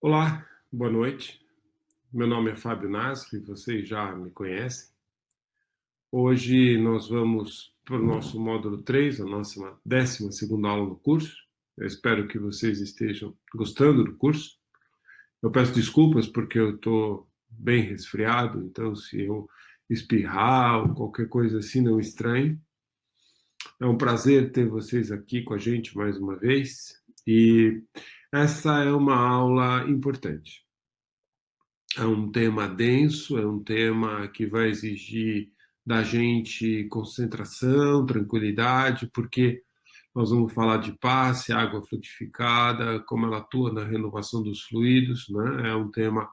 Olá, boa noite. Meu nome é Fábio Nasri, vocês já me conhecem. Hoje nós vamos para o nosso módulo 3, a nossa 12ª aula do curso. Eu espero que vocês estejam gostando do curso. Eu peço desculpas porque eu estou bem resfriado, então se eu espirrar ou qualquer coisa assim, não estranhe. É um prazer ter vocês aqui com a gente mais uma vez e essa é uma aula importante. É um tema denso, é um tema que vai exigir da gente concentração, tranquilidade, porque nós vamos falar de passe, água frutificada, como ela atua na renovação dos fluidos, né? É um tema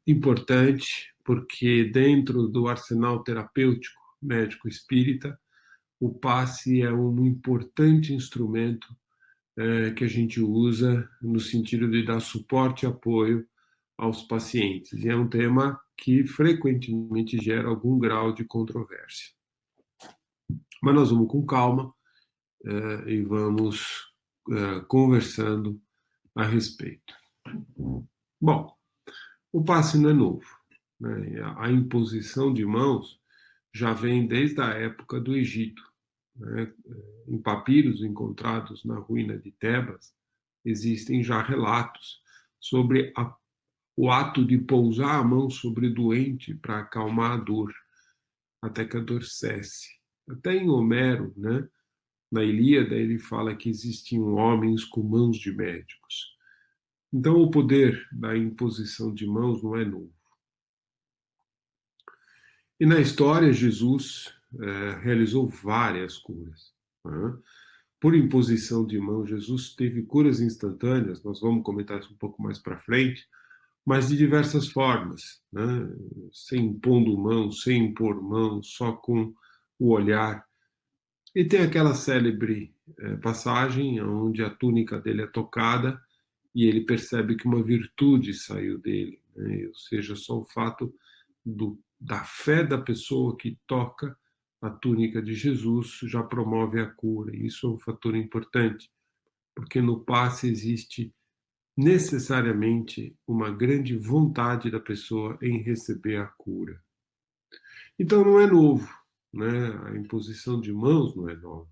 importante, porque dentro do arsenal terapêutico médico espírita, o passe é um importante instrumento que a gente usa no sentido de dar suporte e apoio aos pacientes. E é um tema que frequentemente gera algum grau de controvérsia. Mas nós vamos com calma e vamos conversando a respeito. Bom, o passe não é novo, né? A imposição de mãos já vem desde a época do Egito, né? Em papiros encontrados na ruína de Tebas, existem já relatos sobre o ato de pousar a mão sobre o doente para acalmar a dor, até que a dor cesse. Até em Homero, né, na Ilíada, ele fala que existiam homens com mãos de médicos. Então, o poder da imposição de mãos não é novo. E na história, Jesus realizou várias curas. Né? Por imposição de mãos, Jesus teve curas instantâneas, nós vamos comentar isso um pouco mais para frente, mas de diversas formas, né? Sem impondo mão, sem impor mão, só com o olhar. E tem aquela célebre passagem onde a túnica dele é tocada e ele percebe que uma virtude saiu dele, né? Ou seja, só o fato da fé da pessoa que toca a túnica de Jesus já promove a cura. Isso é um fator importante, porque no passe existe necessariamente uma grande vontade da pessoa em receber a cura. Então não é novo, né? A imposição de mãos não é nova.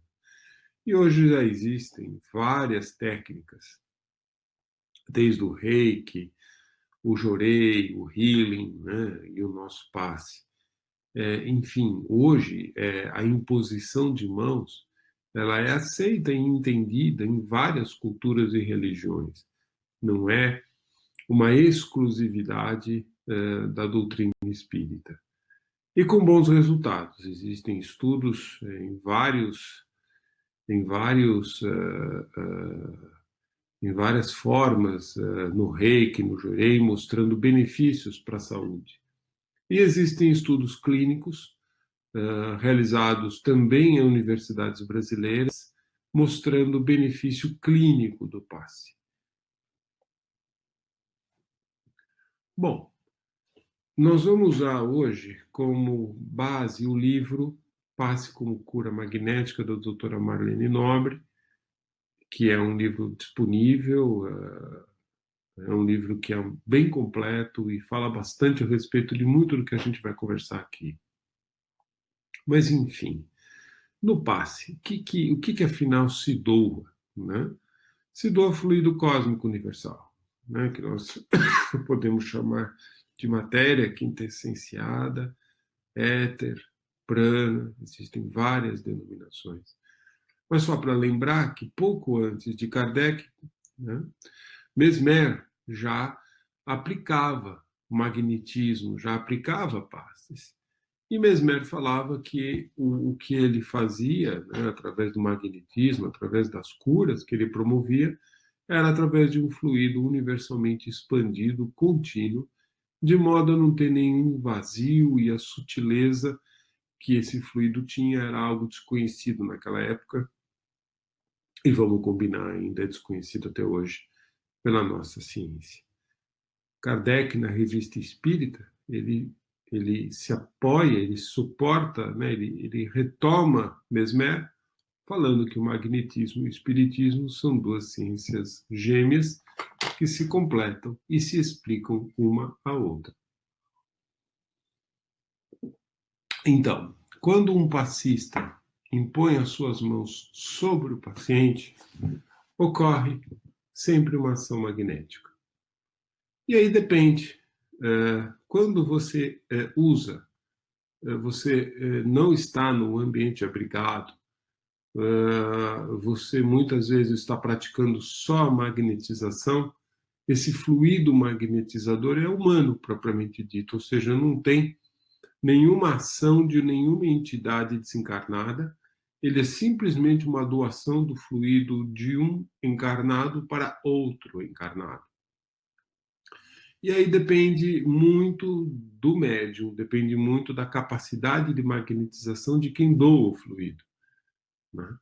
E hoje já existem várias técnicas, desde o reiki, o jorei, o healing, né? E o nosso passe. Enfim, hoje a imposição de mãos ela é aceita e entendida em várias culturas e religiões. Não é uma exclusividade da doutrina espírita. E com bons resultados. Existem estudos em várias formas, no reiki, no jorei, mostrando benefícios para a saúde. E existem estudos clínicos realizados também em universidades brasileiras, mostrando o benefício clínico do passe. Bom, nós vamos usar hoje como base o livro Passe como Cura Magnética, da doutora Marlene Nobre, que é um livro disponível, é um livro que é bem completo e fala bastante a respeito de muito do que a gente vai conversar aqui. Mas, enfim, no passe, o que afinal se doa? Né? Se doa fluido cósmico universal, né? Que nós podemos chamar de matéria quintessenciada, éter, prana, existem várias denominações. Mas só para lembrar que pouco antes de Kardec, né, Mesmer já aplicava o magnetismo, já aplicava passes. E Mesmer falava que o que ele fazia, né, através do magnetismo, através das curas que ele promovia, era através de um fluido universalmente expandido, contínuo, de modo a não ter nenhum vazio e a sutileza que esse fluido tinha era algo desconhecido naquela época e vamos combinar, ainda é desconhecido até hoje pela nossa ciência. Kardec, na Revista Espírita, ele se apoia, ele suporta, né, ele retoma Mesmer falando que o magnetismo e o espiritismo são duas ciências gêmeas que se completam e se explicam uma à outra. Então, quando um passista impõe as suas mãos sobre o paciente, ocorre sempre uma ação magnética. E aí depende. Quando você usa, você não está no ambiente abrigado, você muitas vezes está praticando só a magnetização, esse fluido magnetizador é humano, propriamente dito, ou seja, não tem nenhuma ação de nenhuma entidade desencarnada, ele é simplesmente uma doação do fluido de um encarnado para outro encarnado. E aí depende muito do médium, depende muito da capacidade de magnetização de quem doa o fluido, né?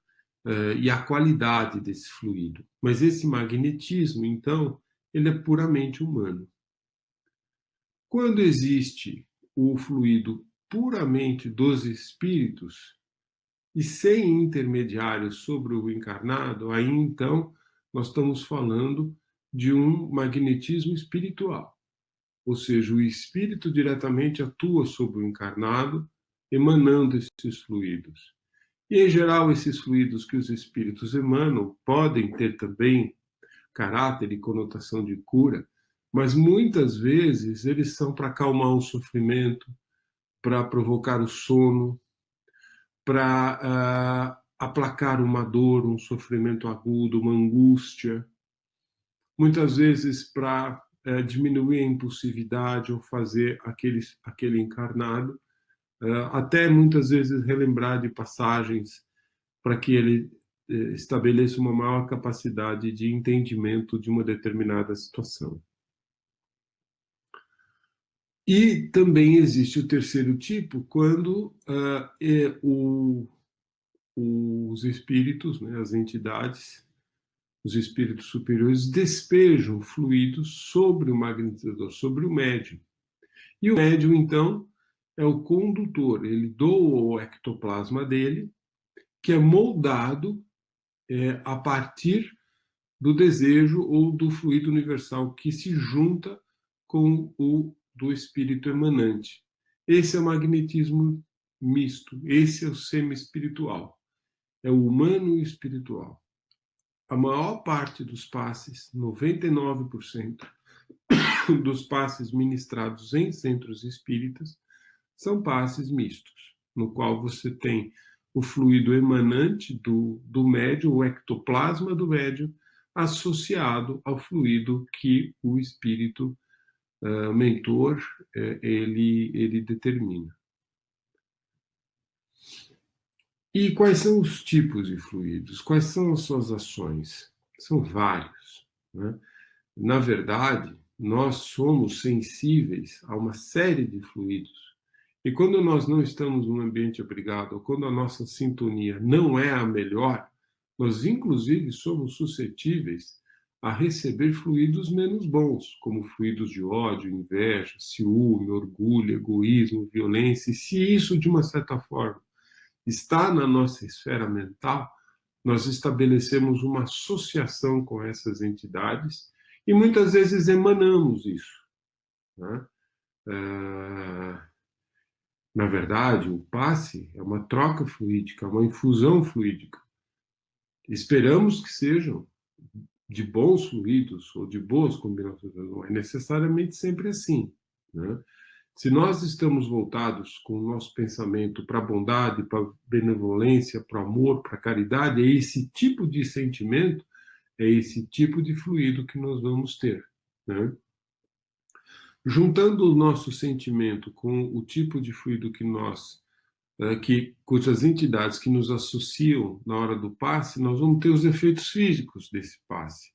E a qualidade desse fluido. Mas esse magnetismo, então, ele é puramente humano. Quando existe o fluido puramente dos espíritos e sem intermediários sobre o encarnado, aí então nós estamos falando de um magnetismo espiritual. Ou seja, o espírito diretamente atua sobre o encarnado, emanando esses fluidos. E, em geral, esses fluidos que os espíritos emanam podem ter também caráter e conotação de cura, mas muitas vezes eles são para acalmar o sofrimento, para provocar o sono, para aplacar uma dor, um sofrimento agudo, uma angústia, muitas vezes para diminuir a impulsividade ou fazer aquele encarnado, até muitas vezes relembrar de passagens para que ele estabeleça uma maior capacidade de entendimento de uma determinada situação. E também existe o terceiro tipo, quando os espíritos, né, as entidades, os espíritos superiores despejam fluidos sobre o magnetizador, sobre o médium. E o médium, então, é o condutor, ele doa o ectoplasma dele, que é moldado a partir do desejo ou do fluido universal que se junta com o do espírito emanante. Esse é o magnetismo misto, esse é o semi-espiritual, é o humano e o espiritual. A maior parte dos passes, 99% dos passes ministrados em centros espíritas, são passes mistos, no qual você tem o fluido emanante do médium, o ectoplasma do médium, associado ao fluido que o espírito mentor ele determina. E quais são os tipos de fluidos? Quais são as suas ações? São vários, né? Na verdade, nós somos sensíveis a uma série de fluidos. E quando nós não estamos num ambiente abrigado, ou quando a nossa sintonia não é a melhor, nós inclusive somos suscetíveis a receber fluidos menos bons, como fluidos de ódio, inveja, ciúme, orgulho, egoísmo, violência. E se isso, de uma certa forma, está na nossa esfera mental, nós estabelecemos uma associação com essas entidades e muitas vezes emanamos isso, né? Na verdade, o passe é uma troca fluídica, uma infusão fluídica. Esperamos que sejam de bons fluidos ou de boas combinações, não é necessariamente sempre assim, né? Se nós estamos voltados com o nosso pensamento para a bondade, para a benevolência, para o amor, para a caridade, é esse tipo de sentimento, é esse tipo de fluido que nós vamos ter, né? Juntando o nosso sentimento com o tipo de fluido que cujas entidades que nos associam na hora do passe, nós vamos ter os efeitos físicos desse passe,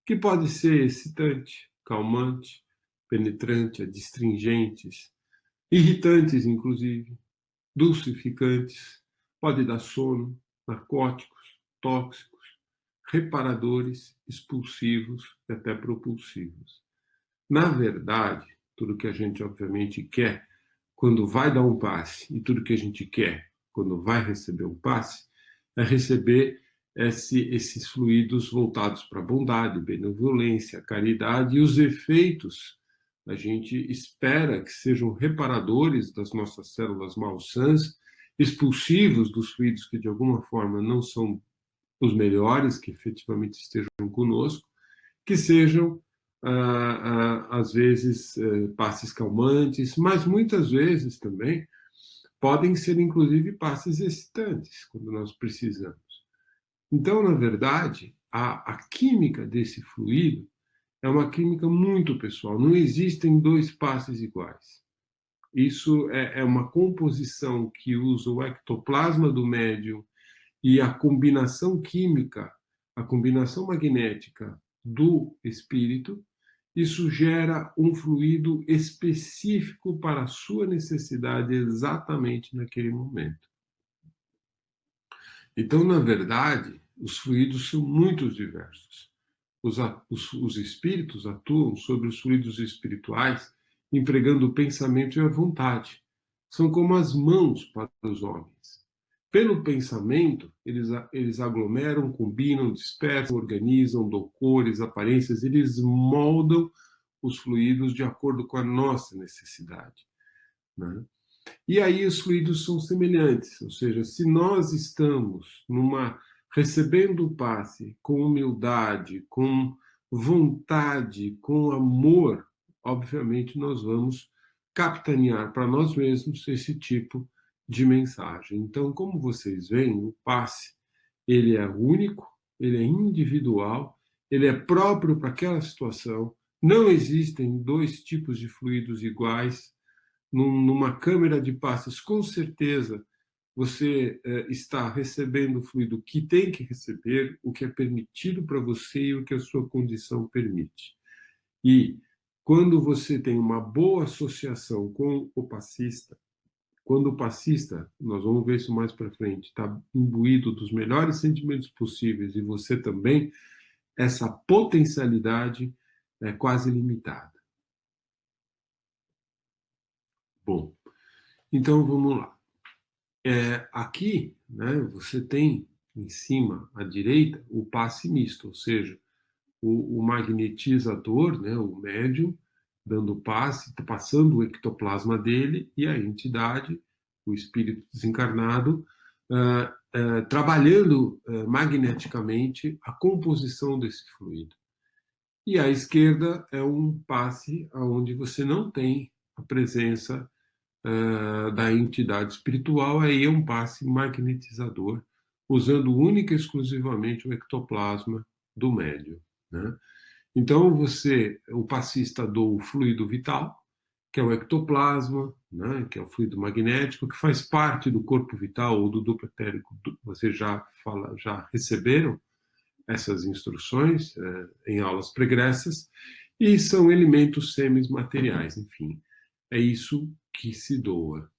que pode ser excitante, calmante, penetrante, adstringentes, irritantes, inclusive, dulcificantes, pode dar sono, narcóticos, tóxicos, reparadores, expulsivos e até propulsivos. Na verdade, tudo que a gente obviamente quer quando vai dar um passe e tudo que a gente quer quando vai receber um passe receber esses fluidos voltados para a bondade, benevolência, caridade, e os efeitos a gente espera que sejam reparadores das nossas células malsãs, expulsivos dos fluidos que de alguma forma não são os melhores, que efetivamente estejam conosco, que sejam, às vezes, passes calmantes, mas muitas vezes também podem ser, inclusive, passes excitantes, quando nós precisamos. Então, na verdade, a química desse fluido é uma química muito pessoal. Não existem dois passes iguais. Isso é uma composição que usa o ectoplasma do médium e a combinação química, a combinação magnética do espírito. Isso gera um fluido específico para a sua necessidade exatamente naquele momento. Então, na verdade, os fluidos são muito diversos. Os espíritos atuam sobre os fluidos espirituais, empregando o pensamento e a vontade. São como as mãos para os homens. Pelo pensamento, eles aglomeram, combinam, dispersam, organizam, dão cores, aparências, eles moldam os fluidos de acordo com a nossa necessidade, né? E aí os fluidos são semelhantes, ou seja, se nós estamos recebendo o passe com humildade, com vontade, com amor, obviamente nós vamos capitanear para nós mesmos esse tipo de mensagem. Então, como vocês veem, o passe, ele é único, ele é individual, ele é próprio para aquela situação. Não existem dois tipos de fluidos iguais. Numa câmera de passes, com certeza você está recebendo o fluido que tem que receber, o que é permitido para você e o que a sua condição permite. E quando você tem uma boa associação com o passista, quando o passista, nós vamos ver isso mais para frente, está imbuído dos melhores sentimentos possíveis e você também, essa potencialidade é quase limitada. Bom, então vamos lá. Aqui, né, você tem em cima, à direita, o passe misto, ou seja, o magnetizador, né, o médium, dando passe, passando o ectoplasma dele, e a entidade, o espírito desencarnado, trabalhando magneticamente a composição desse fluido. E à esquerda é um passe onde você não tem a presença da entidade espiritual, aí é um passe magnetizador, usando única e exclusivamente o ectoplasma do médium, né? Então, o passista doa o fluido vital, que é o ectoplasma, né, que é o fluido magnético, que faz parte do corpo vital ou do duplo etérico. Vocês já receberam essas instruções em aulas pregressas, e são elementos semimateriais, enfim. É isso que se doa.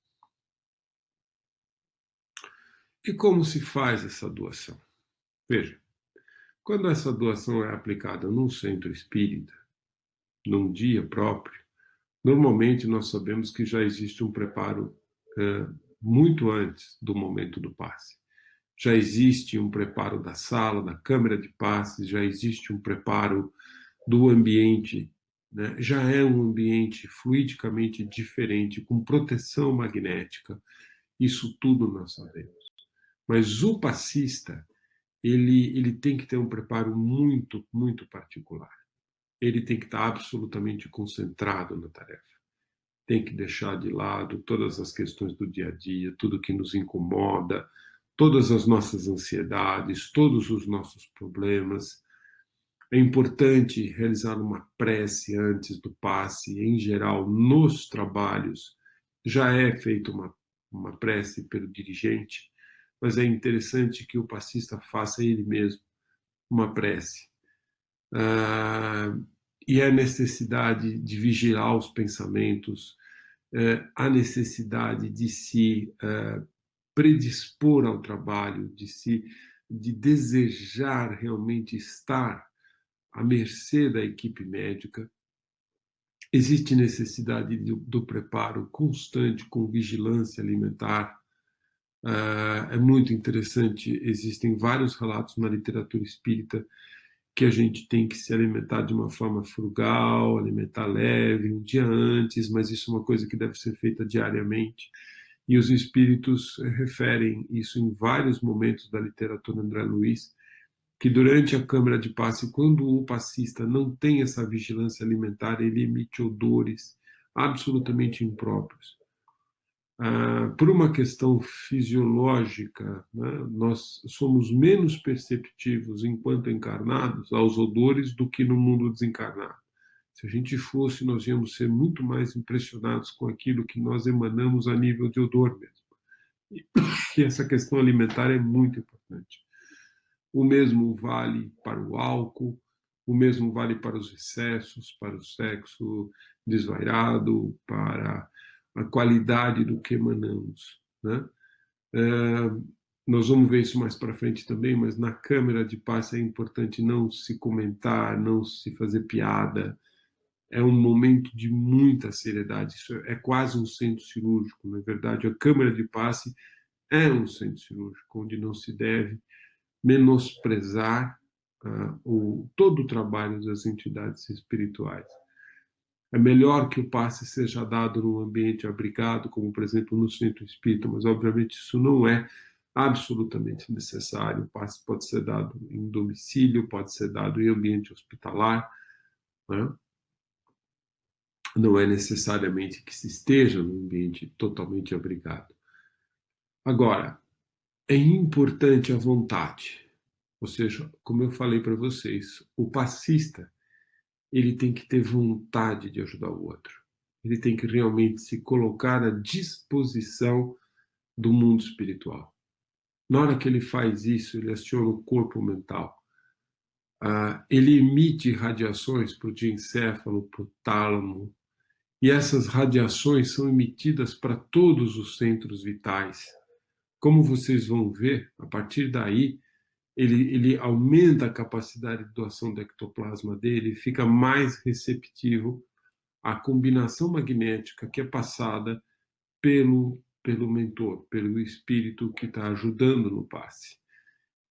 E como se faz essa doação? Veja, quando essa doação é aplicada num centro espírita, num dia próprio, normalmente nós sabemos que já existe um preparo muito antes do momento do passe. Já existe um preparo da sala, da câmara de passes, já existe um preparo do ambiente, né? Já é um ambiente fluidicamente diferente, com proteção magnética. Isso tudo nós sabemos. Mas o passista, ele tem que ter um preparo muito, muito particular. Ele tem que estar absolutamente concentrado na tarefa. Tem que deixar de lado todas as questões do dia a dia, tudo que nos incomoda, todas as nossas ansiedades, todos os nossos problemas. É importante realizar uma prece antes do passe. Em geral, nos trabalhos, já é feita uma prece pelo dirigente, mas é interessante que o passista faça ele mesmo uma prece. E a necessidade de vigiar os pensamentos, a necessidade de se predispor ao trabalho, de desejar realmente estar à mercê da equipe médica. Existe necessidade do preparo constante com vigilância alimentar, É muito interessante, existem vários relatos na literatura espírita que a gente tem que se alimentar de uma forma frugal, alimentar leve, um dia antes, mas isso é uma coisa que deve ser feita diariamente. E os espíritos referem isso em vários momentos da literatura André Luiz, que durante a câmara de passe, quando o passista não tem essa vigilância alimentar, ele emite odores absolutamente impróprios. Por uma questão fisiológica, né, nós somos menos perceptivos enquanto encarnados aos odores do que no mundo desencarnado. Se a gente fosse, nós íamos ser muito mais impressionados com aquilo que nós emanamos a nível de odor mesmo. E essa questão alimentar é muito importante. O mesmo vale para o álcool, o mesmo vale para os excessos, para o sexo desvairado, para a qualidade do que emanamos, né? Nós vamos ver isso mais para frente também, mas na câmara de passe é importante não se comentar, não se fazer piada. É um momento de muita seriedade. Isso é quase um centro cirúrgico, na verdade. A câmara de passe é um centro cirúrgico, onde não se deve menosprezar todo o trabalho das entidades espirituais. É melhor que o passe seja dado num ambiente abrigado, como, por exemplo, no centro espírita, mas, obviamente, isso não é absolutamente necessário. O passe pode ser dado em domicílio, pode ser dado em ambiente hospitalar, né? Não é necessariamente que se esteja num ambiente totalmente abrigado. Agora, é importante a vontade. Ou seja, como eu falei para vocês, o passista ele tem que ter vontade de ajudar o outro. Ele tem que realmente se colocar à disposição do mundo espiritual. Na hora que ele faz isso, ele aciona o corpo mental. Ele emite radiações para o diencéfalo, para o tálamo, e essas radiações são emitidas para todos os centros vitais. Como vocês vão ver, a partir daí, ele aumenta a capacidade de doação do ectoplasma dele, fica mais receptivo à combinação magnética que é passada pelo mentor, pelo espírito que está ajudando no passe.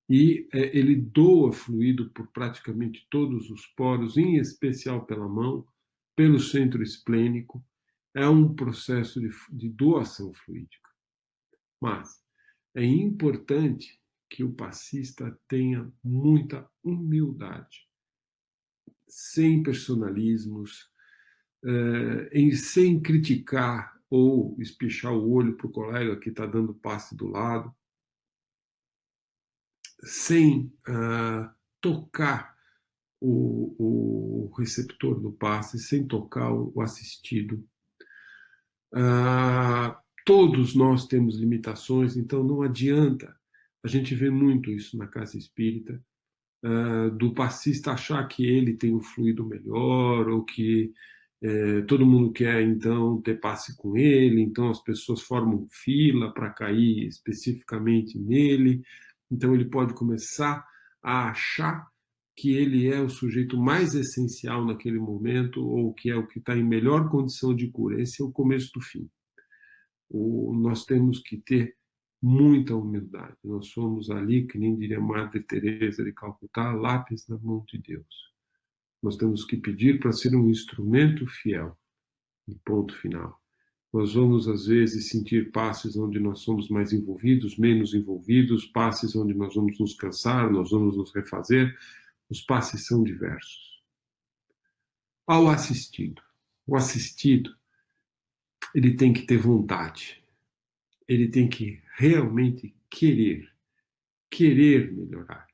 E ele doa fluido por praticamente todos os poros, em especial pela mão, pelo centro esplênico. É um processo de doação fluídica. Mas é importante que o passista tenha muita humildade, sem personalismos, sem criticar ou espichar o olho para o colega que está dando passe do lado, sem tocar o receptor do passe, sem tocar o assistido. Todos nós temos limitações, então não adianta. A gente vê muito isso na casa espírita, do passista achar que ele tem um fluido melhor, ou que todo mundo quer, então, ter passe com ele, então as pessoas formam fila para cair especificamente nele, então ele pode começar a achar que ele é o sujeito mais essencial naquele momento, ou que é o que está em melhor condição de cura. Esse é o começo do fim. Nós temos que ter muita humildade. Nós somos ali, que nem diria Madre Teresa de Calcutá, lápis na mão de Deus. Nós temos que pedir para ser um instrumento fiel. E ponto final. Nós vamos, às vezes, sentir passes onde nós somos mais envolvidos, menos envolvidos, passes onde nós vamos nos cansar, nós vamos nos refazer. Os passes são diversos. Ao assistido. O assistido, ele tem que ter vontade. Ele tem que realmente querer melhorar.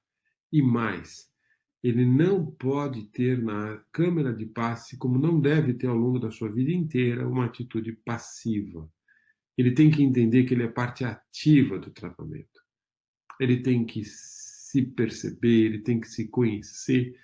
E mais, ele não pode ter na câmara de passe, como não deve ter ao longo da sua vida inteira, uma atitude passiva. Ele tem que entender que ele é parte ativa do tratamento. Ele tem que se perceber, ele tem que se conhecer,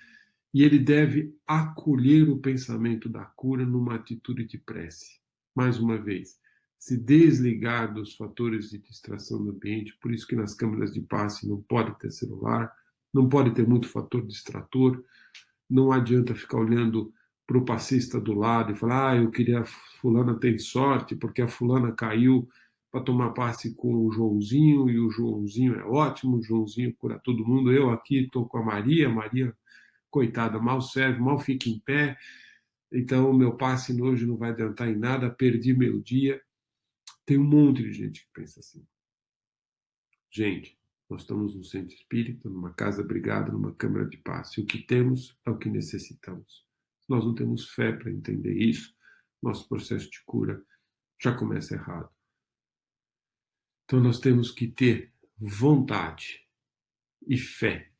e ele deve acolher o pensamento da cura numa atitude de prece. Mais uma vez, se desligar dos fatores de distração do ambiente, por isso que nas câmaras de passe não pode ter celular, não pode ter muito fator distrator, não adianta ficar olhando para o passista do lado e falar, eu queria, a fulana tem sorte, porque a fulana caiu para tomar passe com o Joãozinho, e o Joãozinho é ótimo, o Joãozinho cura todo mundo. Eu aqui estou com a Maria, coitada, mal serve, mal fica em pé, então o meu passe hoje não vai adiantar em nada, perdi meu dia. Tem um monte de gente que pensa assim. Gente, nós estamos num centro espírita, numa casa abrigada, numa câmara de passe. O que temos é o que necessitamos. Se nós não temos fé para entender isso, nosso processo de cura já começa errado. Então nós temos que ter vontade e fé,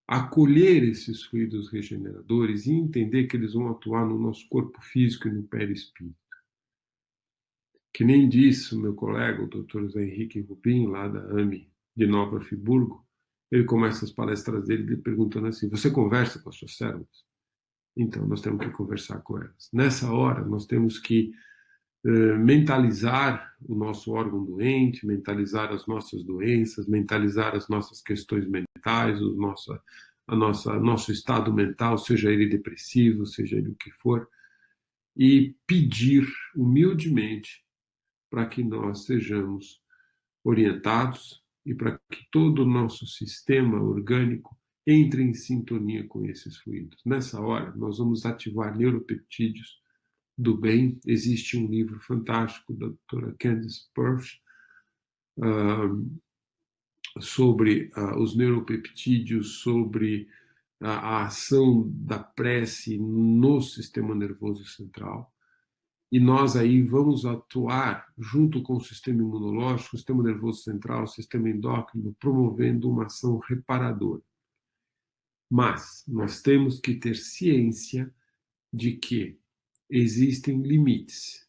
acolher esses fluidos regeneradores e entender que eles vão atuar no nosso corpo físico e no perispírito. Que nem disse o meu colega, o Dr. Zé Henrique Rubim, lá da AME de Nova Friburgo, ele começa as palestras dele perguntando assim: você conversa com as suas células? Então, nós temos que conversar com elas. Nessa hora, nós temos que mentalizar o nosso órgão doente, mentalizar as nossas doenças, mentalizar as nossas questões mentais, nosso estado mental, seja ele depressivo, seja ele o que for, e pedir humildemente para que nós sejamos orientados e para que todo o nosso sistema orgânico entre em sintonia com esses fluidos. Nessa hora, nós vamos ativar neuropeptídeos do bem. Existe um livro fantástico da doutora Candice Purves sobre os neuropeptídeos, sobre a ação da prece no sistema nervoso central. E nós aí vamos atuar junto com o sistema imunológico, o sistema nervoso central, o sistema endócrino, promovendo uma ação reparadora. Mas nós temos que ter ciência de que existem limites,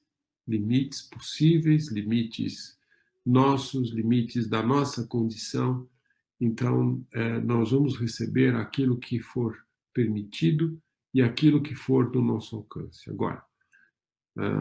limites possíveis, limites nossos, limites da nossa condição. Então, nós vamos receber aquilo que for permitido e aquilo que for do nosso alcance. Agora,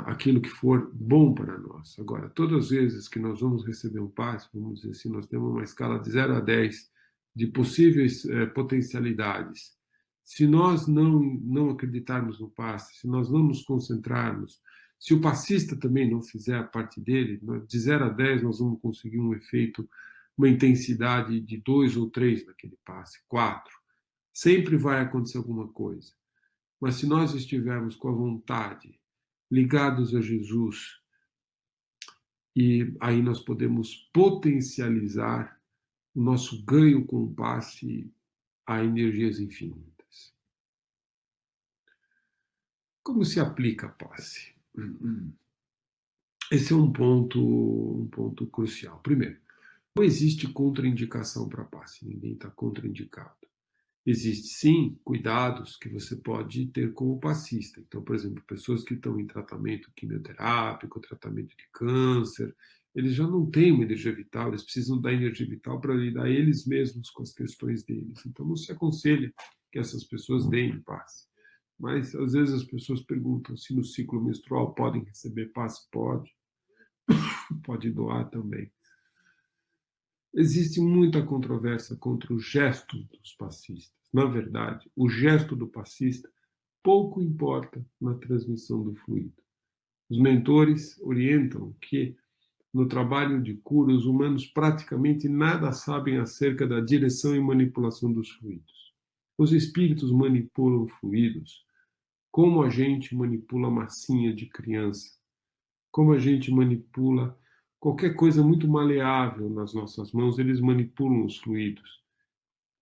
aquilo que for bom para nós. Agora, todas as vezes que nós vamos receber um passe, vamos dizer assim, nós temos uma escala de 0 a 10 de possíveis potencialidades. Se nós não acreditarmos no passe, se nós não nos concentrarmos, se o passista também não fizer a parte dele, de 0 a 10 nós vamos conseguir um efeito, uma intensidade de 2 ou 3 naquele passe, 4. Sempre vai acontecer alguma coisa. Mas se nós estivermos com a vontade, ligados a Jesus, e aí nós podemos potencializar o nosso ganho com o passe a energias infinitas. Como se aplica passe? Esse é um ponto crucial. Primeiro, não existe contraindicação para passe, ninguém está contraindicado. Existem, sim, cuidados que você pode ter como passista. Então, por exemplo, pessoas que estão em tratamento quimioterápico, tratamento de câncer, eles já não têm uma energia vital, eles precisam da energia vital para lidar eles mesmos com as questões deles. Então, não se aconselha que essas pessoas deem passe. Mas, às vezes, as pessoas perguntam se no ciclo menstrual podem receber passe. Pode doar também. Existe muita controvérsia contra o gesto dos passistas. Na verdade, o gesto do passista pouco importa na transmissão do fluido. Os mentores orientam que, no trabalho de cura, os humanos praticamente nada sabem acerca da direção e manipulação dos fluidos. Os espíritos manipulam fluidos como a gente manipula massinha de criança, como a gente manipula qualquer coisa muito maleável nas nossas mãos, eles manipulam os fluidos.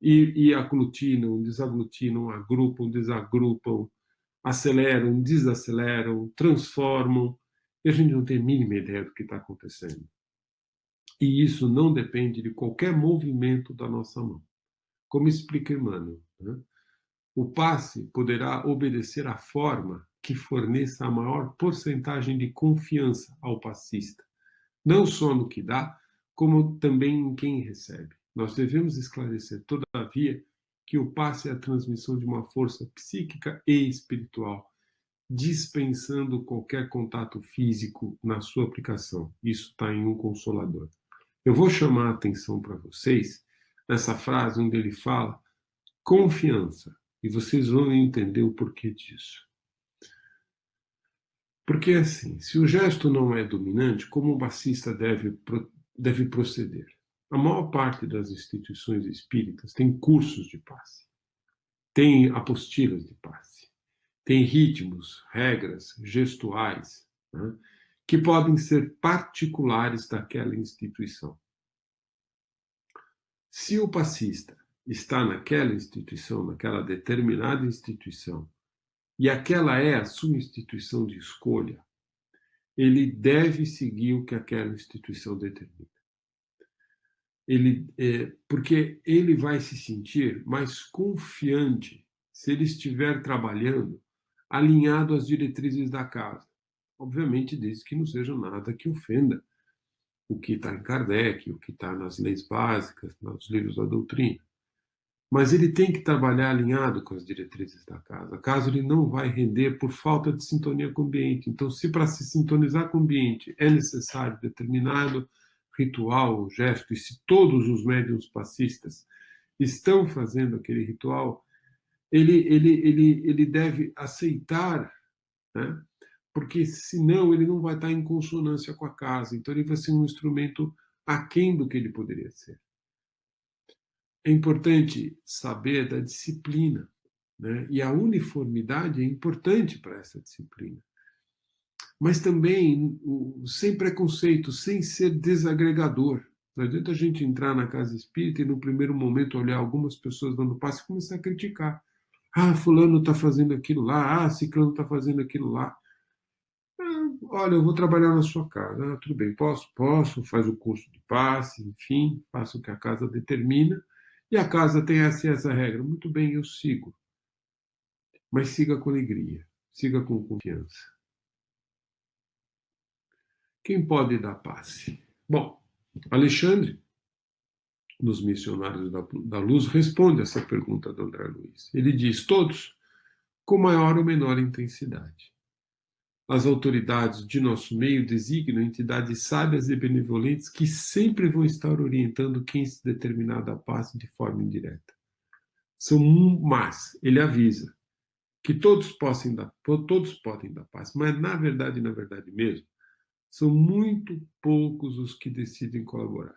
E aglutinam, desaglutinam, agrupam, desagrupam, aceleram, desaceleram, transformam. E a gente não tem a mínima ideia do que está acontecendo. E isso não depende de qualquer movimento da nossa mão. Como explica Emmanuel, né? O passe poderá obedecer à forma que forneça a maior porcentagem de confiança ao passista, não só no que dá, como também em quem recebe. Nós devemos esclarecer, todavia, que o passe é a transmissão de uma força psíquica e espiritual, dispensando qualquer contato físico na sua aplicação. Isso está em Um Consolador. Eu vou chamar a atenção para vocês nessa frase onde ele fala confiança, e vocês vão entender o porquê disso. Porque, assim, se o gesto não é dominante, como o passista deve proceder? A maior parte das instituições espíritas tem cursos de passe, tem apostilas de passe, tem ritmos, regras, gestuais, né, que podem ser particulares daquela instituição. Se o passista está naquela instituição, naquela determinada instituição, e aquela é a sua instituição de escolha, ele deve seguir o que aquela instituição determina. Porque ele vai se sentir mais confiante se ele estiver trabalhando alinhado às diretrizes da casa. Obviamente, desde que não seja nada que ofenda o que está em Kardec, o que está nas leis básicas, nos livros da doutrina. Mas ele tem que trabalhar alinhado com as diretrizes da casa. Caso ele não vai render por falta de sintonia com o ambiente. Então, se para se sintonizar com o ambiente é necessário determinado ritual, gesto, e se todos os médiuns passistas estão fazendo aquele ritual, ele deve aceitar, né? Porque senão ele não vai estar em consonância com a casa. Então, ele vai ser um instrumento aquém do que ele poderia ser. É importante saber da disciplina, né? E a uniformidade é importante para essa disciplina. Mas também sem preconceito, sem ser desagregador. Não adianta a gente entrar na casa espírita e, no primeiro momento, olhar algumas pessoas dando passe e começar a criticar. Ah, fulano está fazendo aquilo lá, ah, ciclano está fazendo aquilo lá. Ah, olha, eu vou trabalhar na sua casa. Ah, tudo bem, posso, faz o curso de passe, enfim, faça o que a casa determina. E a casa tem essa regra. Muito bem, eu sigo. Mas siga com alegria, siga com confiança. Quem pode dar passe? Bom, Alexandre, nos Missionários da Luz, responde essa pergunta do André Luiz. Ele diz: todos, com maior ou menor intensidade. As autoridades de nosso meio designam entidades sábias e benevolentes que sempre vão estar orientando quem se determinar a passe de forma indireta. Mas ele avisa que todos podem dar passe, mas na verdade mesmo, são muito poucos os que decidem colaborar.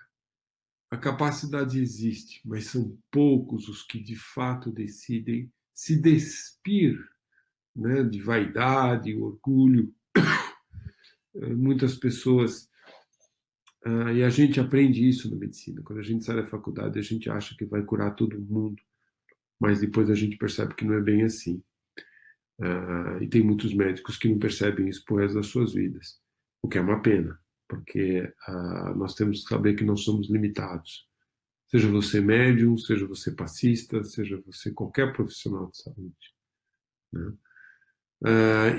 A capacidade existe, mas são poucos os que de fato decidem se despir, né, de vaidade, orgulho. Muitas pessoas, e a gente aprende isso na medicina, quando a gente sai da faculdade a gente acha que vai curar todo mundo, mas depois a gente percebe que não é bem assim. E tem muitos médicos que não percebem isso por resto das suas vidas, o que é uma pena, porque nós temos que saber que nós somos limitados. Seja você médium, seja você passista, seja você qualquer profissional de saúde, né?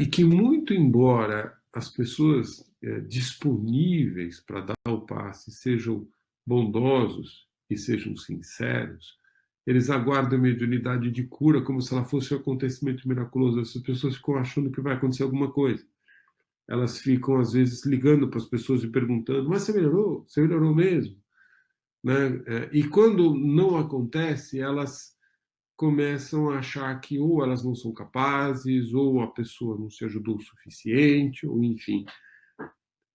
E que, muito embora as pessoas disponíveis para dar o passe sejam bondosos e sejam sinceros, eles aguardam a mediunidade de cura como se ela fosse um acontecimento miraculoso. Essas pessoas ficam achando que vai acontecer alguma coisa. Elas ficam, às vezes, ligando para as pessoas e perguntando: mas você melhorou? Você melhorou mesmo? Né? E quando não acontece, elas começam a achar que ou elas não são capazes, ou a pessoa não se ajudou o suficiente, ou enfim.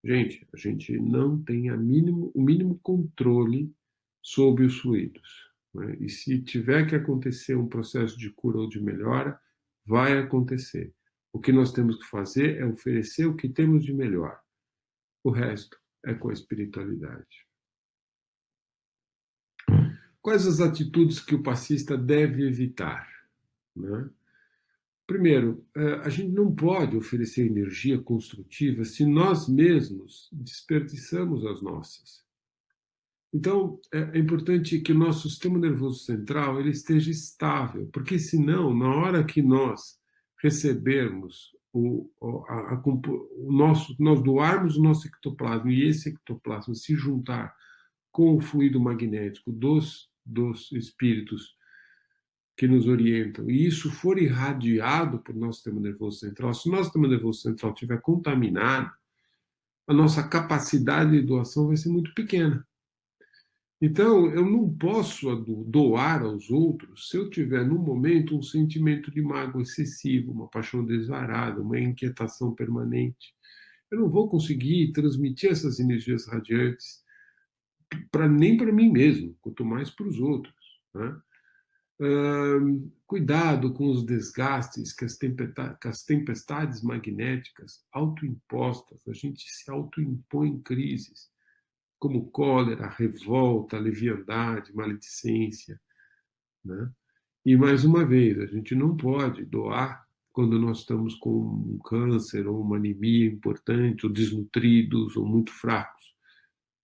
Gente, a gente não tem o mínimo controle sobre os fluidos, né? E se tiver que acontecer um processo de cura ou de melhora, vai acontecer. O que nós temos que fazer é oferecer o que temos de melhor. O resto é com a espiritualidade. Quais as atitudes que o passista deve evitar, né? Primeiro, a gente não pode oferecer energia construtiva se nós mesmos desperdiçamos as nossas. Então, é importante que o nosso sistema nervoso central ele esteja estável, porque senão, na hora que nós recebermos nós doarmos o nosso ectoplasma e esse ectoplasma se juntar com o fluido magnético dos espíritos que nos orientam, e isso for irradiado por nosso sistema nervoso central, se o nosso sistema nervoso central estiver contaminado, a nossa capacidade de doação vai ser muito pequena. Então, eu não posso doar aos outros se eu tiver, no momento, um sentimento de mágoa excessivo, uma paixão desvarada, uma inquietação permanente. Eu não vou conseguir transmitir essas energias radiantes nem para mim mesmo, quanto mais para os outros. Né? Cuidado com os desgastes que as tempestades magnéticas autoimpostas, a gente se autoimpõe crises, como cólera, revolta, leviandade, maledicência. Né? E, mais uma vez, a gente não pode doar quando nós estamos com um câncer ou uma anemia importante, ou desnutridos, ou muito fracos.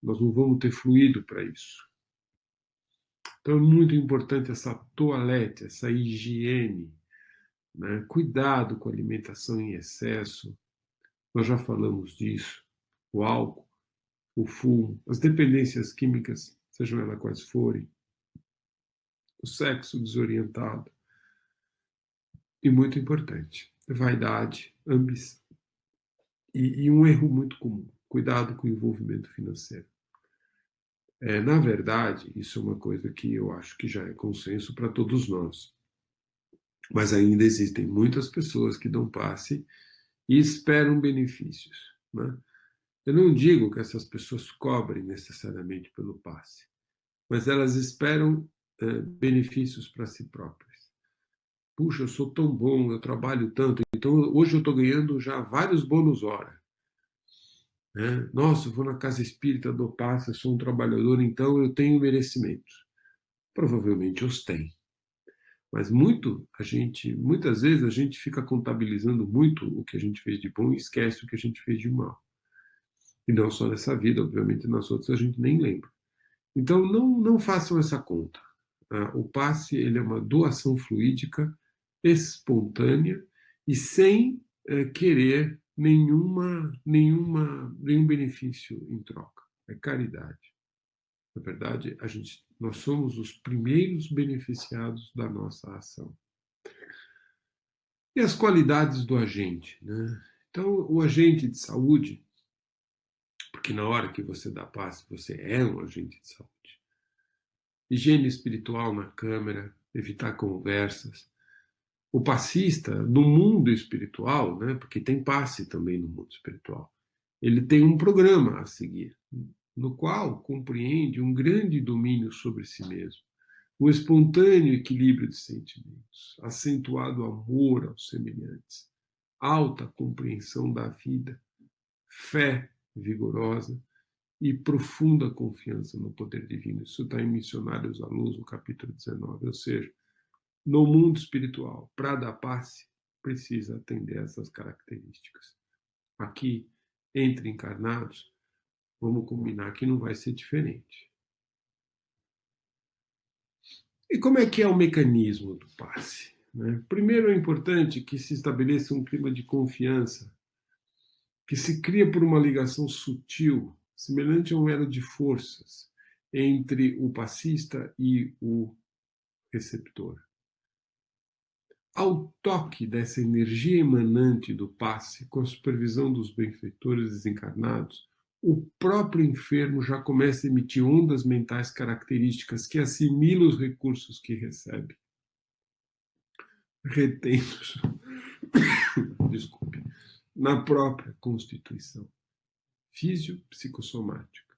Nós não vamos ter fluido para isso. Então é muito importante essa toalete, essa higiene, né? Cuidado com a alimentação em excesso, nós já falamos disso, o álcool, o fumo, as dependências químicas, sejam elas quais forem, o sexo desorientado, e muito importante, vaidade, ambição, e um erro muito comum, cuidado com o envolvimento financeiro. Na verdade, isso é uma coisa que eu acho que já é consenso para todos nós. Mas ainda existem muitas pessoas que dão passe e esperam benefícios. Né? Eu não digo que essas pessoas cobrem necessariamente pelo passe, mas elas esperam benefícios para si próprias. Puxa, eu sou tão bom, eu trabalho tanto, então hoje eu estou ganhando já vários bônus hora. Né? Nossa, eu vou na casa espírita, dou passe, eu sou um trabalhador, então eu tenho merecimentos. Provavelmente os tem. Mas muitas vezes a gente fica contabilizando muito o que a gente fez de bom e esquece o que a gente fez de mal. E não só nessa vida, obviamente nas outras a gente nem lembra. Então não façam essa conta. O passe ele é uma doação fluídica, espontânea e sem querer nenhum benefício em troca. É caridade. Na verdade, nós somos os primeiros beneficiados da nossa ação. E as qualidades do agente, né? Então, o agente de saúde, porque na hora que você dá passe, você é um agente de saúde. Higiene espiritual na câmara, evitar conversas. O passista, no mundo espiritual, né? Porque tem passe também no mundo espiritual, ele tem um programa a seguir, no qual compreende um grande domínio sobre si mesmo, um espontâneo equilíbrio de sentimentos, acentuado amor aos semelhantes, alta compreensão da vida, fé vigorosa e profunda confiança no poder divino. Isso está em Missionários à Luz, no capítulo 19. Ou seja, no mundo espiritual, para dar passe, precisa atender essas características. Aqui, entre encarnados, vamos combinar que não vai ser diferente. E como é que é o mecanismo do passe? Né? Primeiro, é importante que se estabeleça um clima de confiança que se cria por uma ligação sutil, semelhante a um elo de forças, entre o passista e o receptor. Ao toque dessa energia emanante do passe, com a supervisão dos benfeitores desencarnados, o próprio enfermo já começa a emitir ondas mentais características que assimilam os recursos que recebe, retendo-os, desculpe, na própria constituição físio-psicossomática.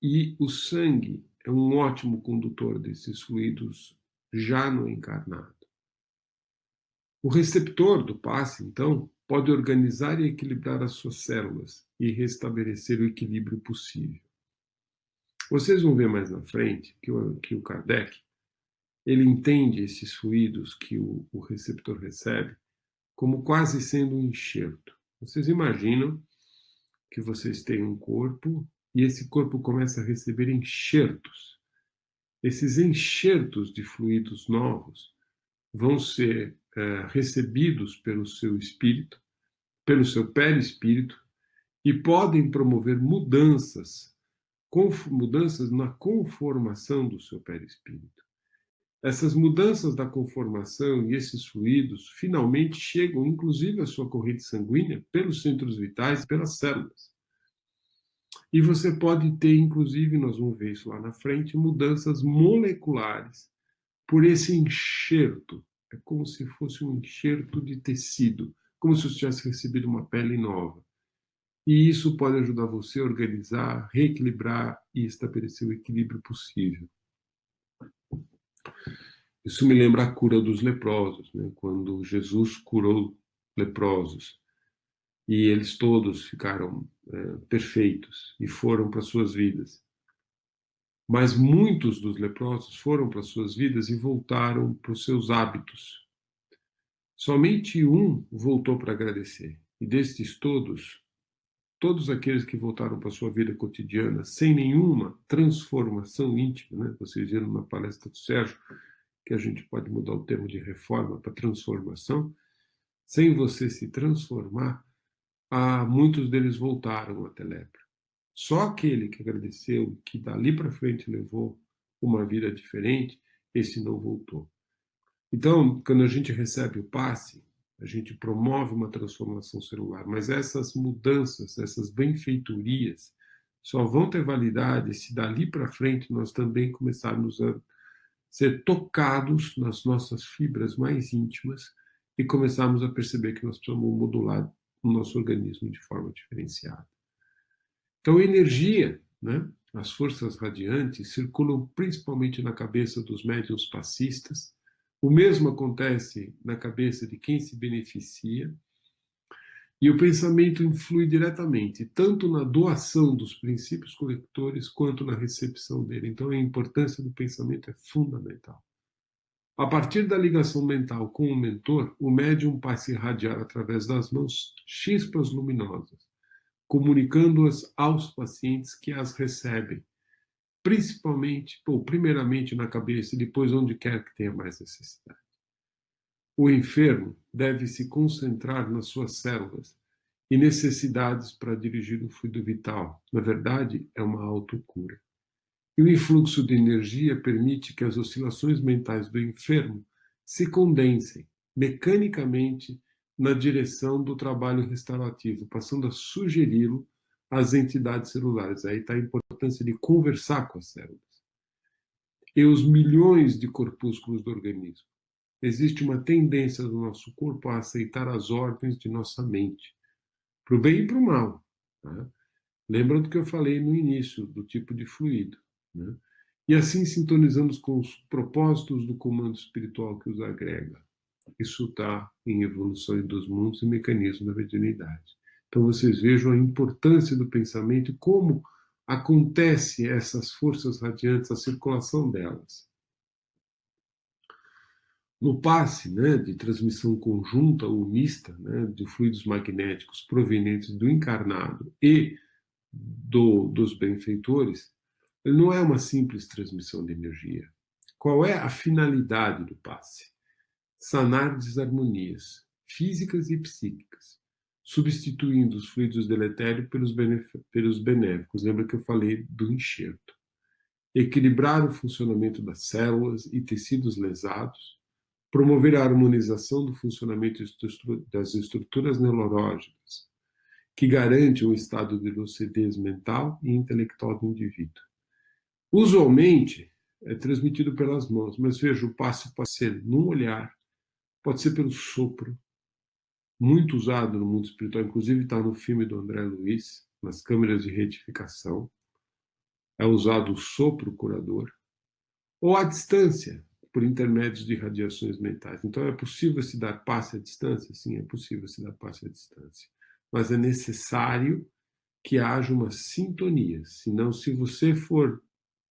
E o sangue é um ótimo condutor desses fluidos já no encarnado. O receptor do passe, então, pode organizar e equilibrar as suas células e restabelecer o equilíbrio possível. Vocês vão ver mais na frente que o Kardec ele entende esses fluidos que o receptor recebe como quase sendo um enxerto. Vocês imaginam que vocês têm um corpo e esse corpo começa a receber enxertos. Esses enxertos de fluidos novos vão ser recebidos pelo seu espírito, pelo seu perispírito, e podem promover mudanças na conformação do seu perispírito. Essas mudanças da conformação e esses fluidos finalmente chegam, inclusive, à sua corrente sanguínea, pelos centros vitais e pelas células. E você pode ter, inclusive, nós vamos ver isso lá na frente, mudanças moleculares por esse enxerto. É como se fosse um enxerto de tecido, como se você tivesse recebido uma pele nova. E isso pode ajudar você a organizar, reequilibrar e estabelecer o equilíbrio possível. Isso me lembra a cura dos leprosos, né? Quando Jesus curou leprosos e eles todos ficaram perfeitos e foram para suas vidas. Mas muitos dos leprosos foram para suas vidas e voltaram para os seus hábitos. Somente um voltou para agradecer. E destes todos aqueles que voltaram para a sua vida cotidiana sem nenhuma transformação íntima, né? Vocês viram na palestra do Sérgio que a gente pode mudar o termo de reforma para transformação. Sem você se transformar, muitos deles voltaram até lepra. Só aquele que agradeceu, que dali para frente levou uma vida diferente, esse não voltou. Então, quando a gente recebe o passe, a gente promove uma transformação celular, mas essas mudanças, essas benfeitorias, só vão ter validade se dali para frente nós também começarmos a ser tocados nas nossas fibras mais íntimas e começarmos a perceber que nós precisamos modular o nosso organismo de forma diferenciada. Então, energia, né? As forças radiantes circulam principalmente na cabeça dos médiuns passistas. O mesmo acontece na cabeça de quem se beneficia. E o pensamento influi diretamente, tanto na doação dos princípios coletores, quanto na recepção dele. Então, a importância do pensamento é fundamental. A partir da ligação mental com o mentor, o médium passa a irradiar através das mãos chispas luminosas, comunicando-as aos pacientes que as recebem, principalmente, ou primeiramente na cabeça e depois onde quer que tenha mais necessidade. O enfermo deve se concentrar nas suas células e necessidades para dirigir o fluido vital. Na verdade, é uma autocura. E o influxo de energia permite que as oscilações mentais do enfermo se condensem mecanicamente na direção do trabalho restaurativo, passando a sugeri-lo às entidades celulares. Aí está a importância de conversar com as células. E os milhões de corpúsculos do organismo. Existe uma tendência do nosso corpo a aceitar as ordens de nossa mente, para o bem e para o mal. Tá? Lembra do que eu falei no início, do tipo de fluido. Né? E assim sintonizamos com os propósitos do comando espiritual que os agrega. Isso está em Evolução dos Mundos e Mecanismos da Mediunidade. Então vocês vejam a importância do pensamento e como acontece essas forças radiantes, a circulação delas. No passe, né, de transmissão conjunta ou mista, né, de fluidos magnéticos provenientes do encarnado e dos benfeitores, ele não é uma simples transmissão de energia. Qual é a finalidade do passe? Sanar desarmonias físicas e psíquicas, substituindo os fluidos deletérios pelos benéficos. Lembra que eu falei do enxerto. Equilibrar o funcionamento das células e tecidos lesados, promover a harmonização do funcionamento das estruturas neurológicas, que garante um estado de lucidez mental e intelectual do indivíduo. Usualmente, é transmitido pelas mãos, mas veja, o passe pode ser num olhar, pode ser pelo sopro, muito usado no mundo espiritual, inclusive está no filme do André Luiz, nas câmeras de retificação, é usado o sopro curador, ou à distância, por intermédio de radiações mentais. Então, é possível se dar passe à distância? Sim, é possível se dar passe à distância. Mas é necessário que haja uma sintonia. Senão, se você for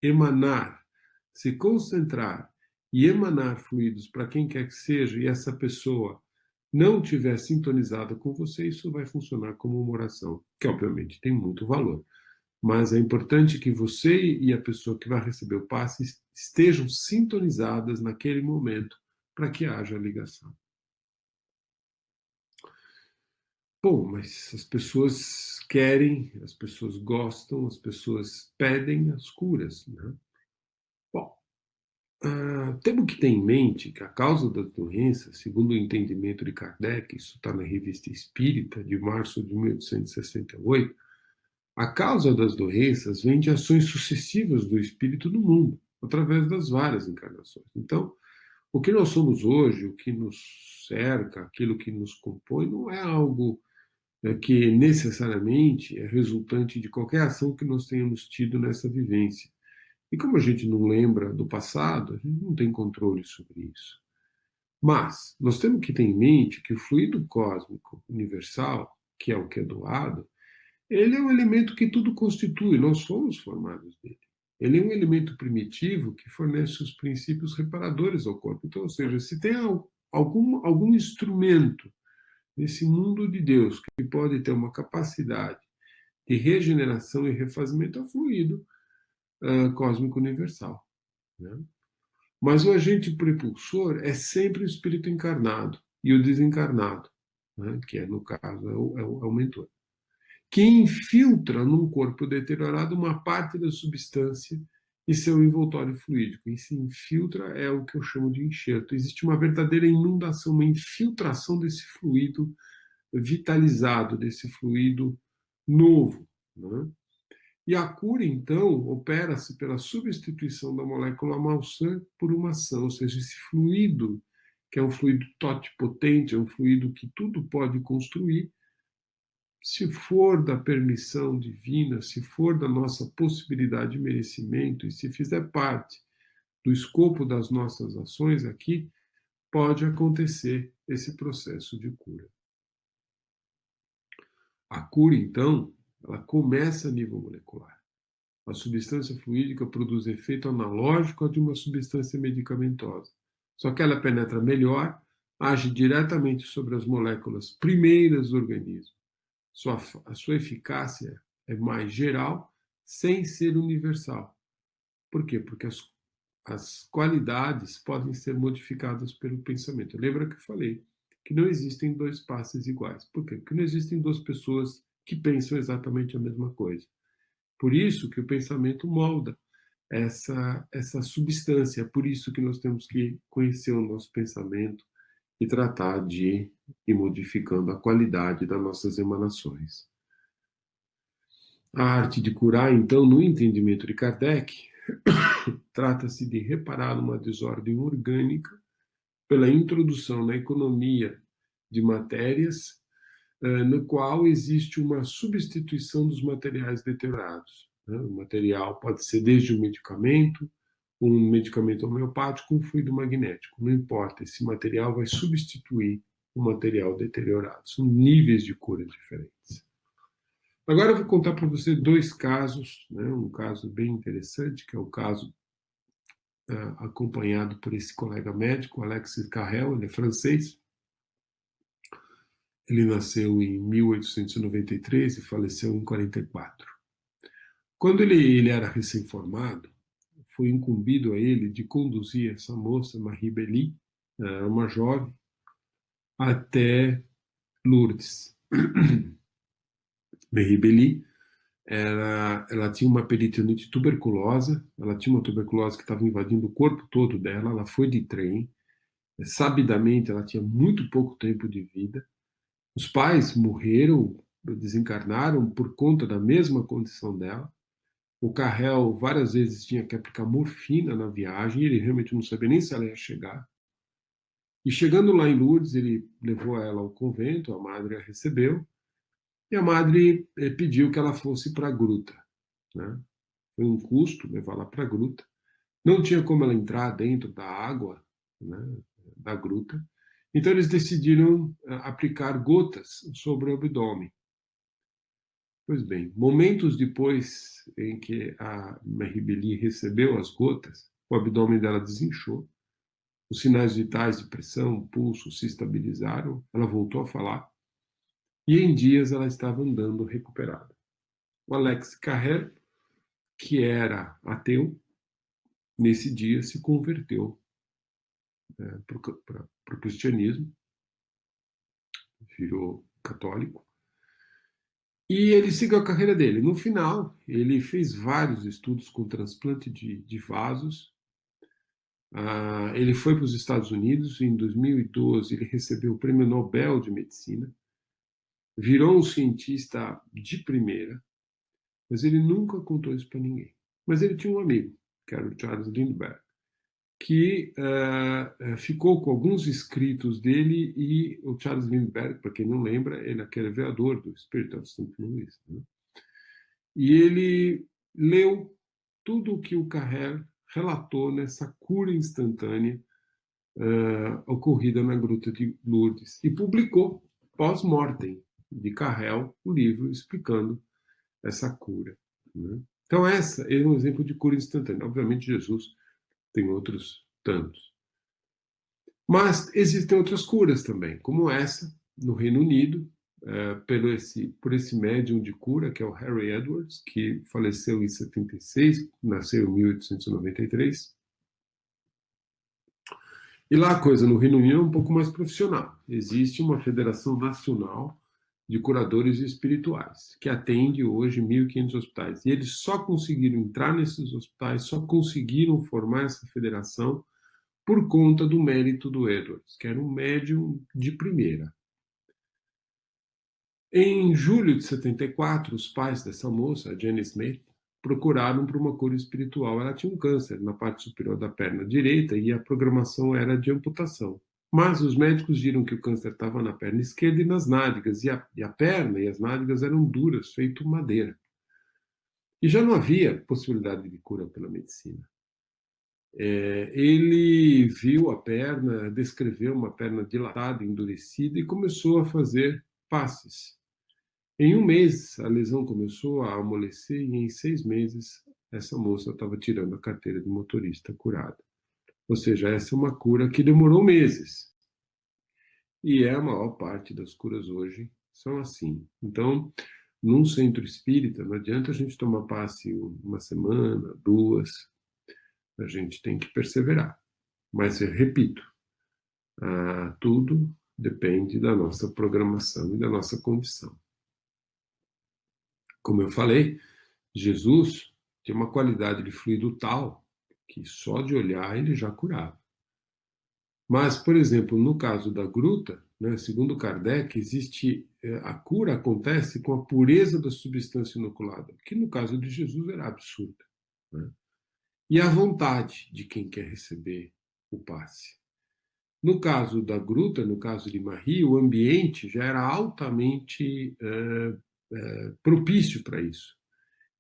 emanar, se concentrar e emanar fluidos para quem quer que seja, e essa pessoa não tiver sintonizada com você, isso vai funcionar como uma oração, que obviamente tem muito valor. Mas é importante que você e a pessoa que vai receber o passe estejam sintonizadas naquele momento para que haja ligação. Bom, mas as pessoas querem, as pessoas gostam, as pessoas pedem as curas, né? Bom, temos que ter em mente que a causa da doença, segundo o entendimento de Kardec, isso está na Revista Espírita, de março de 1868, A causa das doenças vem de ações sucessivas do espírito no mundo, através das várias encarnações. Então, o que nós somos hoje, o que nos cerca, aquilo que nos compõe, não é algo que necessariamente é resultante de qualquer ação que nós tenhamos tido nessa vivência. E como a gente não lembra do passado, a gente não tem controle sobre isso. Mas nós temos que ter em mente que o fluido cósmico universal, que é o que é doado, ele é um elemento que tudo constitui, nós somos formados dele. Ele é um elemento primitivo que fornece os princípios reparadores ao corpo. Então, ou seja, se tem algum instrumento nesse mundo de Deus que pode ter uma capacidade de regeneração e refazimento, é o fluido cósmico universal. Né? Mas o agente propulsor é sempre o espírito encarnado e o desencarnado, né? Que é, no caso, é o mentor, que infiltra num corpo deteriorado uma parte da substância e seu envoltório fluídico. E se infiltra é o que eu chamo de enxerto. Existe uma verdadeira inundação, uma infiltração desse fluido vitalizado, desse fluido novo. Né? E a cura, então, opera-se pela substituição da molécula malsã por uma sã, ou seja, esse fluido, que é um fluido totipotente, é um fluido que tudo pode construir, se for da permissão divina, se for da nossa possibilidade de merecimento e se fizer parte do escopo das nossas ações aqui, pode acontecer esse processo de cura. A cura, então, ela começa a nível molecular. A substância fluídica produz efeito analógico a de uma substância medicamentosa. Só que ela penetra melhor, age diretamente sobre as moléculas primeiras do organismo. A sua eficácia é mais geral, sem ser universal. Por quê? Porque as qualidades podem ser modificadas pelo pensamento. Lembra que eu falei que não existem dois passes iguais. Por quê? Porque não existem duas pessoas que pensam exatamente a mesma coisa. Por isso que o pensamento molda essa substância. É por isso que nós temos que conhecer o nosso pensamento e tratar de ir modificando a qualidade das nossas emanações. A arte de curar, então, no entendimento de Kardec, trata-se de reparar uma desordem orgânica pela introdução na economia de matérias, no qual existe uma substituição dos materiais deteriorados. O material pode ser desde um medicamento homeopático, um fluido magnético, não importa, esse material vai substituir o material deteriorado. São níveis de cura diferentes. Agora eu vou contar para você dois casos, né? Um caso bem interessante, que é o caso acompanhado por esse colega médico, Alexis Carrel, ele é francês. Ele nasceu em 1893 e faleceu em 44. Quando ele era recém-formado, foi incumbido a ele de conduzir essa moça, Marie Belly, uma jovem, até Lourdes. Marie Belly, ela tinha uma peritonite tuberculosa, ela tinha uma tuberculose que estava invadindo o corpo todo dela, ela foi de trem, sabidamente ela tinha muito pouco tempo de vida, os pais morreram, desencarnaram por conta da mesma condição dela, o Carrel várias vezes tinha que aplicar morfina na viagem, ele realmente não sabia nem se ela ia chegar. E chegando lá em Lourdes, ele levou ela ao convento, a madre a recebeu, e a madre pediu que ela fosse para a gruta. Né? Foi um custo levá-la para a gruta. Não tinha como ela entrar dentro da água, né, da gruta. Então eles decidiram aplicar gotas sobre o abdômen. Pois bem, momentos depois em que a Meribeli recebeu as gotas, o abdômen dela desinchou, os sinais vitais de pressão, pulso se estabilizaram, ela voltou a falar, e em dias ela estava andando recuperada. O Alex Carrel, que era ateu, nesse dia se converteu para o cristianismo, virou católico, e ele seguiu a carreira dele. No final, ele fez vários estudos com transplante de vasos. Ele foi para os Estados Unidos. Em 2012, ele recebeu o Prêmio Nobel de Medicina. Virou um cientista de primeira. mas ele nunca contou isso para ninguém. Mas ele tinha um amigo, que era o Charles Lindbergh, que ficou com alguns escritos dele, e o Charles Lindbergh, para quem não lembra, ele é aquele aviador do Spirit of St. Louis, né? E ele leu tudo o que o Carrel relatou nessa cura instantânea ocorrida na Gruta de Lourdes, e publicou, pós-mortem de Carrel, o livro explicando essa cura, né? Então, essa é um exemplo de cura instantânea. Obviamente, Jesus tem outros tantos. Mas existem outras curas também, como essa, no Reino Unido, por esse médium de cura, que é o Harry Edwards, que faleceu em 76, nasceu em 1893. E lá a coisa no Reino Unido é um pouco mais profissional. Existe uma Federação Nacional de Curadores Espirituais, que atende hoje 1.500 hospitais. E eles só conseguiram entrar nesses hospitais, só conseguiram formar essa federação por conta do mérito do Edwards, que era um médium de primeira. Em julho de 74, os pais dessa moça, a Jenny Smith, procuraram por uma cura espiritual. Ela tinha um câncer na parte superior da perna direita e a programação era de amputação. Mas os médicos viram que o câncer estava na perna esquerda e nas nádegas, e a perna e as nádegas eram duras, feito madeira. E já não havia possibilidade de cura pela medicina. Ele viu a perna, descreveu uma perna dilatada, endurecida, e começou a fazer passes. Em um mês, a lesão começou a amolecer, e em 6 meses, essa moça estava tirando a carteira de motorista curada. Ou seja, essa é uma cura que demorou meses. E a maior parte das curas hoje são assim. Então, num centro espírita, não adianta a gente tomar passe uma semana, 2, a gente tem que perseverar. Mas, eu repito, tudo depende da nossa programação e da nossa condição. Como eu falei, Jesus tinha uma qualidade de fluido tal que só de olhar ele já curava. Mas, por exemplo, no caso da gruta, né, segundo Kardec, a cura acontece com a pureza da substância inoculada, que no caso de Jesus era absurda, né? E a vontade de quem quer receber o passe. No caso da gruta, no caso de Marie, o ambiente já era altamente propício para isso.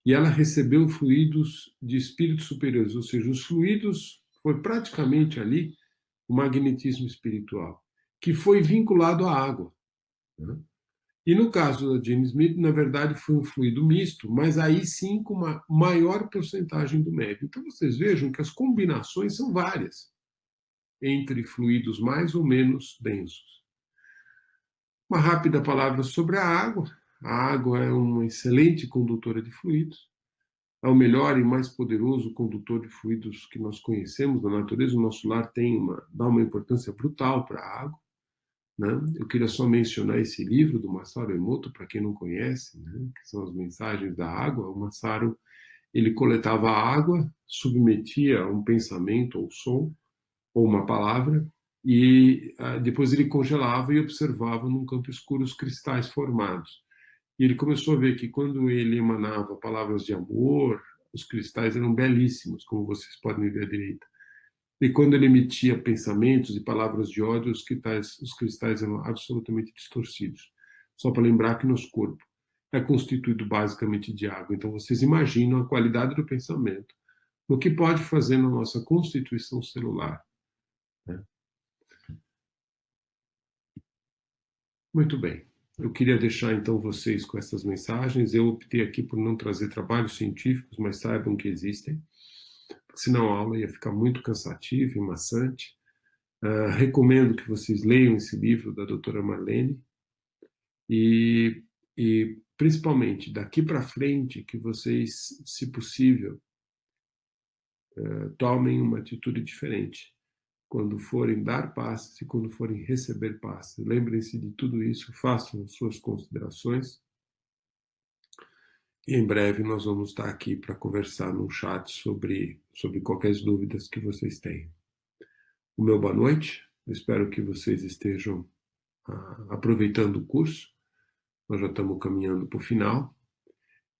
E ela recebeu fluidos de espíritos superiores, ou seja, os fluidos foi praticamente ali o magnetismo espiritual, que foi vinculado à água, né? E no caso da Jane Smith, na verdade, foi um fluido misto, mas aí sim com uma maior porcentagem do médio. Então vocês vejam que as combinações são várias entre fluidos mais ou menos densos. Uma rápida palavra sobre a água. A água é uma excelente condutora de fluidos. É o melhor e mais poderoso condutor de fluidos que nós conhecemos na natureza. O nosso lar dá uma importância brutal para a água, né? Eu queria só mencionar esse livro do Masaru Emoto, para quem não conhece, né? Que são as mensagens da água. O Masaru, ele coletava a água, submetia a um pensamento ou som, ou uma palavra, e depois ele congelava e observava num campo escuro os cristais formados. E ele começou a ver que quando ele emanava palavras de amor, os cristais eram belíssimos, como vocês podem ver à direita. E quando ele emitia pensamentos e palavras de ódio, os cristais eram absolutamente distorcidos. Só para lembrar que nosso corpo é constituído basicamente de água. Então vocês imaginam a qualidade do pensamento, o que pode fazer na nossa constituição celular, né? Muito bem. Eu queria deixar então vocês com essas mensagens. Eu optei aqui por não trazer trabalhos científicos, mas saibam que existem, senão a aula ia ficar muito cansativa e maçante. Recomendo que vocês leiam esse livro da doutora Marlene e, principalmente, daqui para frente, que vocês, se possível, tomem uma atitude diferente quando forem dar passes e quando forem receber passes. Lembrem-se de tudo isso, façam suas considerações. E em breve nós vamos estar aqui para conversar no chat sobre qualquer dúvidas que vocês tenham. O meu boa noite. Eu espero que vocês estejam aproveitando o curso. Nós já estamos caminhando para o final.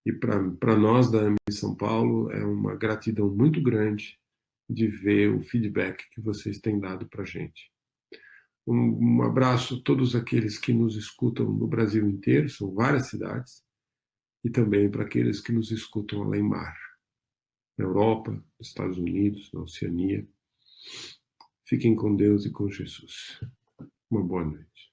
E para nós da AME São Paulo é uma gratidão muito grande de ver o feedback que vocês têm dado para a gente. Um abraço a todos aqueles que nos escutam no Brasil inteiro, são várias cidades, e também para aqueles que nos escutam além mar, na Europa, nos Estados Unidos, na Oceania. Fiquem com Deus e com Jesus. Uma boa noite.